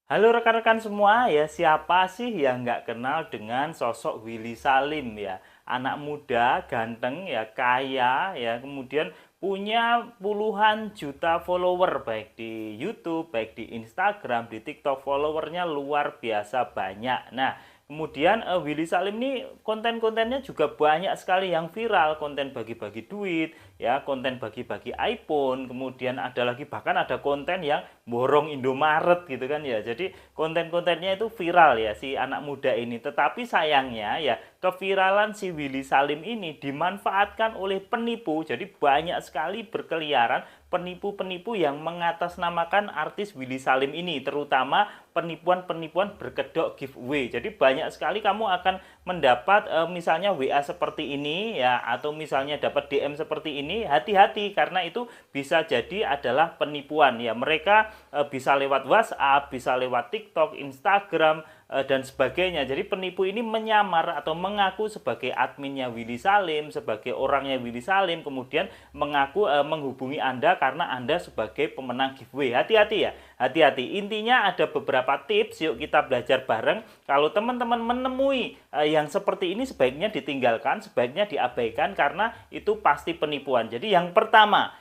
Halo rekan-rekan semua ya, siapa sih yang nggak kenal dengan sosok Willy Salim ya. Anak muda, ganteng ya, kaya ya, kemudian punya puluhan juta follower baik di YouTube, baik di Instagram, di TikTok, followernya luar biasa banyak. Nah, kemudian Willy Salim ini konten-kontennya juga banyak sekali yang viral, konten bagi-bagi duit, ya, konten bagi-bagi iPhone, kemudian ada lagi bahkan ada konten yang borong Indomaret gitu kan ya. Jadi konten-kontennya itu viral ya si anak muda ini. Tetapi sayangnya ya keviralan si Willy Salim ini dimanfaatkan oleh penipu. Jadi banyak sekali berkeliaran penipu-penipu yang mengatasnamakan artis Willy Salim ini, terutama penipuan-penipuan berkedok giveaway. Jadi banyak sekali kamu akan mendapat misalnya WA seperti ini ya, atau misalnya dapat DM seperti ini. Hati-hati karena itu bisa jadi adalah penipuan ya. Mereka bisa lewat WhatsApp, bisa lewat TikTok, Instagram, dan sebagainya. Jadi penipu ini menyamar atau mengaku sebagai adminnya Willy Salim, sebagai orangnya Willy Salim, kemudian mengaku menghubungi Anda karena Anda sebagai pemenang giveaway. Hati-hati ya, hati-hati. Intinya ada beberapa tips, yuk kita belajar bareng. Kalau teman-teman menemui yang seperti ini sebaiknya ditinggalkan, sebaiknya diabaikan karena itu pasti penipuan. Jadi yang pertama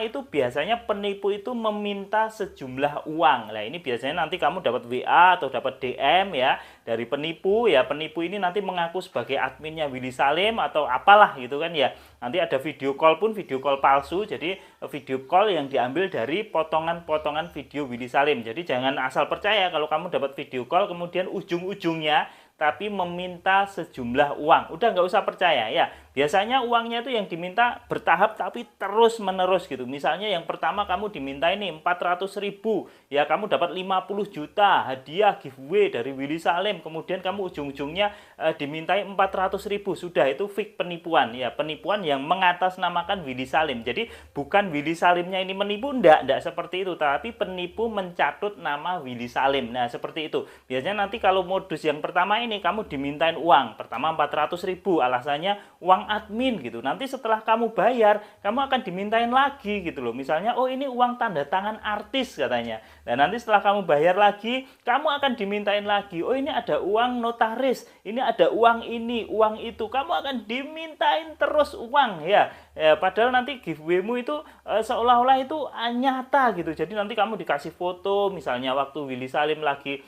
itu biasanya penipu itu meminta sejumlah uang. Nah, ini biasanya nanti kamu dapat WA atau dapat DM ya dari penipu ya. Penipu ini nanti mengaku sebagai adminnya Willy Salim atau apalah gitu kan ya. Nanti ada video call pun video call palsu. Jadi video call yang diambil dari potongan-potongan video Willy Salim. Jadi jangan asal percaya kalau kamu dapat video call kemudian ujung-ujungnya tapi meminta sejumlah uang. Udah nggak usah percaya ya. Biasanya uangnya itu yang diminta bertahap tapi terus menerus gitu. Misalnya yang pertama kamu diminta ini 400.000, ya kamu dapat 50 juta hadiah giveaway dari Willy Salim. Kemudian kamu ujung-ujungnya dimintai 400.000. Sudah, itu fake penipuan ya, penipuan yang mengatasnamakan Willy Salim. Jadi bukan Willy Salimnya ini menipu, enggak seperti itu, tapi penipu mencatut nama Willy Salim. Nah, seperti itu. Biasanya nanti kalau modus yang pertama ini kamu dimintain uang. Pertama 400.000, alasannya uang admin gitu. Nanti setelah kamu bayar, kamu akan dimintain lagi gitu loh. Misalnya, oh ini uang tanda tangan artis katanya. Dan nanti setelah kamu bayar lagi, kamu akan dimintain lagi. Oh ini ada uang notaris, ini ada uang ini, uang itu. Kamu akan dimintain terus uang ya. Padahal nanti giveaway-mu itu seolah-olah itu nyata gitu. Jadi nanti kamu dikasih foto, misalnya waktu Willy Salim lagi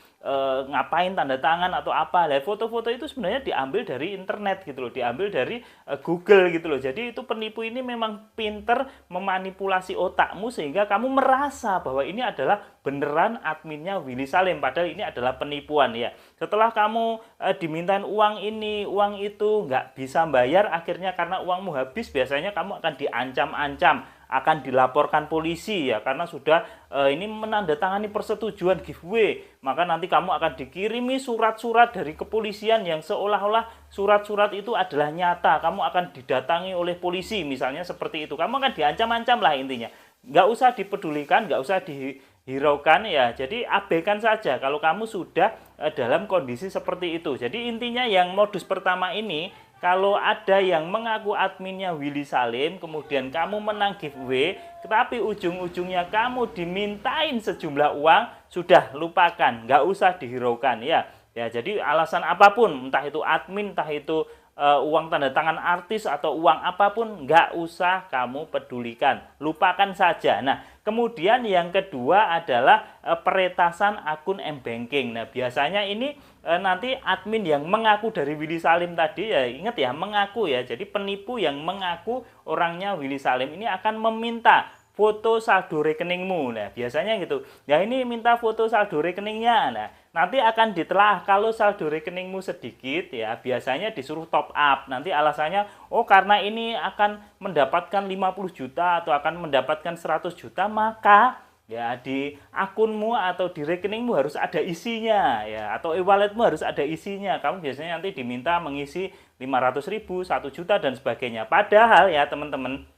ngapain tanda tangan atau apa. Lah foto-foto itu sebenarnya diambil dari internet gitu loh, diambil dari Google gitu loh. Jadi itu penipu ini memang pinter memanipulasi otakmu sehingga kamu merasa bahwa ini adalah beneran adminnya Willy Salim, padahal ini adalah penipuan ya. Setelah kamu dimintain uang ini, uang itu, nggak bisa bayar akhirnya karena uangmu habis, biasanya kamu akan diancam-ancam, akan dilaporkan polisi ya, karena sudah ini menandatangani persetujuan giveaway. Maka nanti kamu akan dikirimi surat-surat dari kepolisian yang seolah-olah surat-surat itu adalah nyata. Kamu akan didatangi oleh polisi misalnya seperti itu. Kamu akan diancam-ancam lah intinya. Nggak usah dipedulikan, nggak usah dihiraukan ya. Jadi abaikan saja kalau kamu sudah dalam kondisi seperti itu. Jadi intinya yang modus pertama ini, kalau ada yang mengaku adminnya Willy Salim, kemudian kamu menang giveaway, tetapi ujung-ujungnya kamu dimintain sejumlah uang, sudah lupakan, nggak usah dihiraukan ya. Ya, jadi alasan apapun, entah itu admin, entah itu uang tanda tangan artis atau uang apapun, nggak usah kamu pedulikan, lupakan saja. Nah, kemudian yang kedua adalah peretasan akun M-Banking. Nah, biasanya ini nanti admin yang mengaku dari Willy Salim tadi ya, ingat ya, mengaku ya. Jadi penipu yang mengaku orangnya Willy Salim ini akan meminta foto saldo rekeningmu. Nah, biasanya gitu. Ya ini minta foto saldo rekeningnya. Nah, nanti akan ditelah kalau saldo rekeningmu sedikit ya, biasanya disuruh top up. Nanti alasannya, oh karena ini akan mendapatkan 50 juta atau akan mendapatkan 100 juta, maka ya di akunmu atau di rekeningmu harus ada isinya ya, atau e-walletmu harus ada isinya. Kamu biasanya nanti diminta mengisi 500.000, 1 juta dan sebagainya. Padahal ya teman-teman,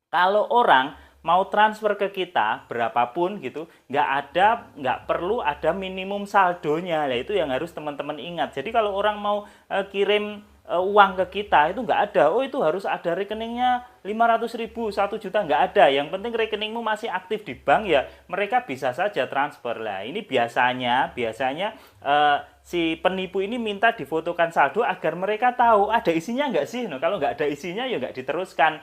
kalau orang mau transfer ke kita berapapun gitu, nggak perlu ada minimum saldonya. Nah, itu yang harus teman-teman ingat. Jadi kalau orang mau kirim uang ke kita itu nggak ada. Oh itu harus ada rekeningnya 500.000, 1 juta, nggak ada. Yang penting rekeningmu masih aktif di bank ya mereka bisa saja transfer. Lah ini biasanya si penipu ini minta difotokan saldo agar mereka tahu ada isinya nggak sih. Nah, kalau nggak ada isinya ya nggak diteruskan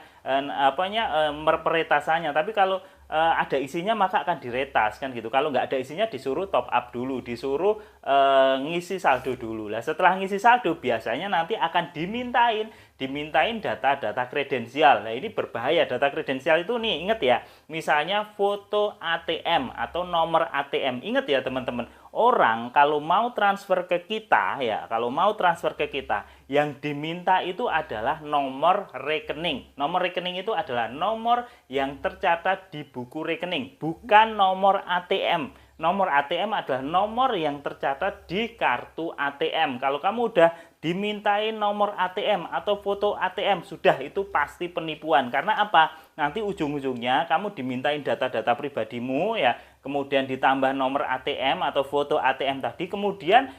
peretasannya. Tapi kalau ada isinya maka akan diretas kan gitu. Kalau nggak ada isinya disuruh top up dulu, disuruh ngisi saldo dulu. Lah setelah ngisi saldo biasanya nanti akan dimintain data-data kredensial. Nah ini berbahaya, data kredensial itu nih, ingat ya, misalnya foto ATM atau nomor ATM. Ingat ya teman-teman, orang kalau mau transfer ke kita ya, yang diminta itu adalah nomor rekening. Nomor rekening itu adalah nomor yang tercatat di buku rekening, bukan nomor ATM. Nomor ATM adalah nomor yang tercatat di kartu ATM. Kalau kamu udah dimintain nomor ATM atau foto ATM, sudah itu pasti penipuan. Karena apa? Nanti ujung-ujungnya kamu dimintain data-data pribadimu ya, kemudian ditambah nomor ATM atau foto ATM tadi, kemudian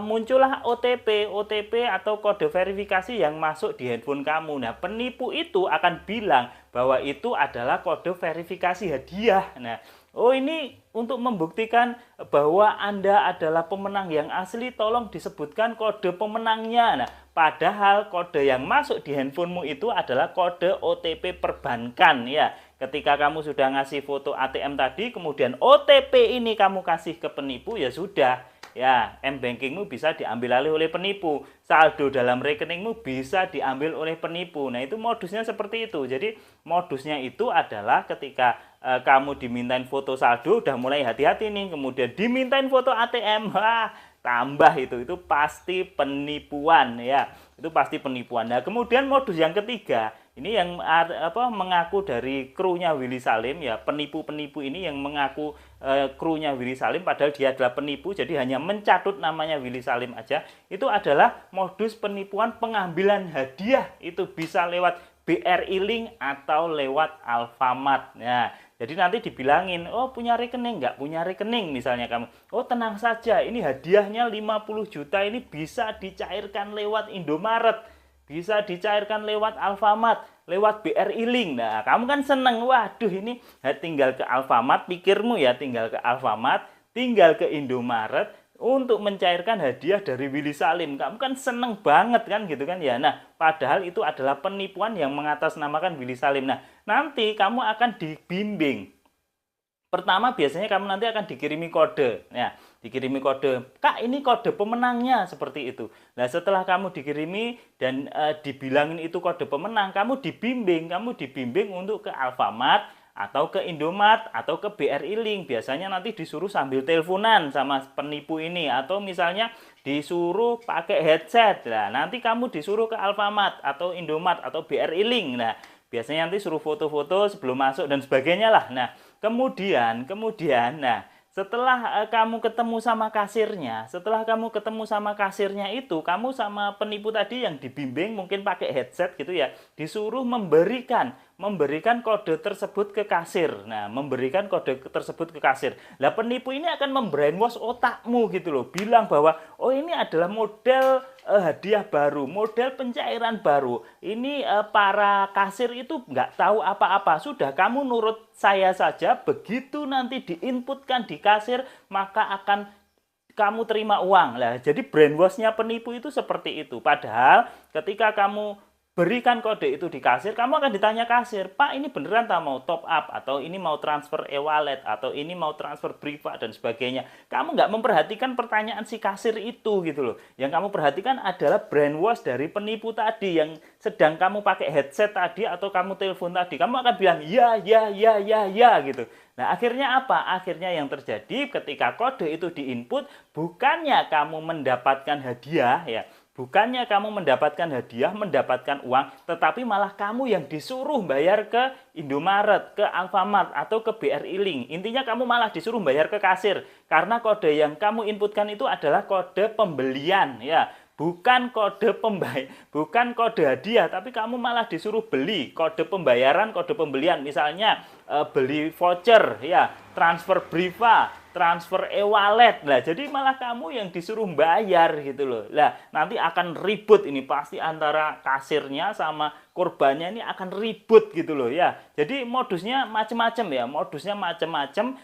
muncullah OTP atau kode verifikasi yang masuk di handphone kamu. Nah, penipu itu akan bilang bahwa itu adalah kode verifikasi hadiah. Nah, oh ini untuk membuktikan bahwa Anda adalah pemenang yang asli, tolong disebutkan kode pemenangnya. Nah, padahal kode yang masuk di handphonemu itu adalah kode OTP perbankan ya. Ketika kamu sudah ngasih foto ATM tadi, kemudian OTP ini kamu kasih ke penipu, ya sudah. Ya, M-bankingmu bisa diambil alih oleh penipu. Saldo dalam rekeningmu bisa diambil oleh penipu. Nah, itu modusnya seperti itu. Jadi, modusnya itu adalah ketika kamu dimintain foto saldo, udah mulai hati-hati nih. Kemudian dimintain foto ATM, wah, tambah itu pasti penipuan ya. Itu pasti penipuan. Nah, kemudian modus yang ketiga, ini yang mengaku dari krunya Willy Salim ya, penipu-penipu ini yang mengaku krunya Willy Salim padahal dia adalah penipu, jadi hanya mencatut namanya Willy Salim aja. Itu adalah modus penipuan pengambilan hadiah, itu bisa lewat BRI Link atau lewat Alfamart. Nah, jadi nanti dibilangin, oh punya rekening, nggak punya rekening misalnya kamu. Oh tenang saja, ini hadiahnya 50 juta ini bisa dicairkan lewat Indomaret, bisa dicairkan lewat Alfamart, lewat BRI Link. Nah, kamu kan seneng, waduh ini tinggal ke Alfamart, pikirmu ya, tinggal ke Alfamart, tinggal ke Indomaret untuk mencairkan hadiah dari Willy Salim. Kamu kan seneng banget kan gitu kan ya. Nah, padahal itu adalah penipuan yang mengatasnamakan Willy Salim. Nah, nanti kamu akan dibimbing. Pertama biasanya kamu nanti akan dikirimi kode. Ya, dikirimi kode. Kak, ini kode pemenangnya seperti itu. Nah, setelah kamu dikirimi dan dibilangin itu kode pemenang, kamu dibimbing untuk ke Alfamart atau ke Indomaret atau ke BRI Link. Biasanya nanti disuruh sambil teleponan sama penipu ini, atau misalnya disuruh pakai headset. Nah, nanti kamu disuruh ke Alfamart atau Indomaret atau BRI Link. Nah, biasanya nanti suruh foto-foto sebelum masuk dan sebagainya lah. Nah, kemudian nah, setelah kamu ketemu sama kasirnya itu, kamu sama penipu tadi yang dibimbing mungkin pakai headset gitu ya, disuruh memberikan kode tersebut ke kasir. Nah, memberikan kode tersebut ke kasir. Lah penipu ini akan membrainwash otakmu gitu loh, bilang bahwa oh ini adalah model hadiah baru, model pencairan baru. Ini para kasir itu nggak tahu apa-apa. Sudah kamu nurut saya saja, begitu nanti diinputkan di kasir maka akan kamu terima uang. Lah, jadi brainwash-nya penipu itu seperti itu. Padahal ketika kamu berikan kode itu di kasir, kamu akan ditanya kasir, Pak ini beneran tak mau top up, atau ini mau transfer e-wallet, atau ini mau transfer Priva dan sebagainya. Kamu nggak memperhatikan pertanyaan si kasir itu gitu loh. Yang kamu perhatikan adalah brainwash dari penipu tadi yang sedang kamu pakai headset tadi atau kamu telepon tadi. Kamu akan bilang ya gitu. Nah, akhirnya apa? Akhirnya yang terjadi ketika kode itu diinput, bukannya kamu mendapatkan hadiah ya, bukannya kamu mendapatkan hadiah, mendapatkan uang, tetapi malah kamu yang disuruh bayar ke Indomaret, ke Alfamart, atau ke BRI Link. Intinya kamu malah disuruh bayar ke kasir, karena kode yang kamu inputkan itu adalah kode pembelian, ya, bukan kode hadiah, tapi kamu malah disuruh beli kode pembayaran, kode pembelian. Misalnya beli voucher ya, transfer Briva, transfer e-wallet. Nah, jadi malah kamu yang disuruh bayar gitu loh. Nah, nanti akan ribut ini pasti antara kasirnya sama korbannya, ini akan ribut gitu loh ya. Jadi modusnya macam-macam ya, modusnya macam-macam.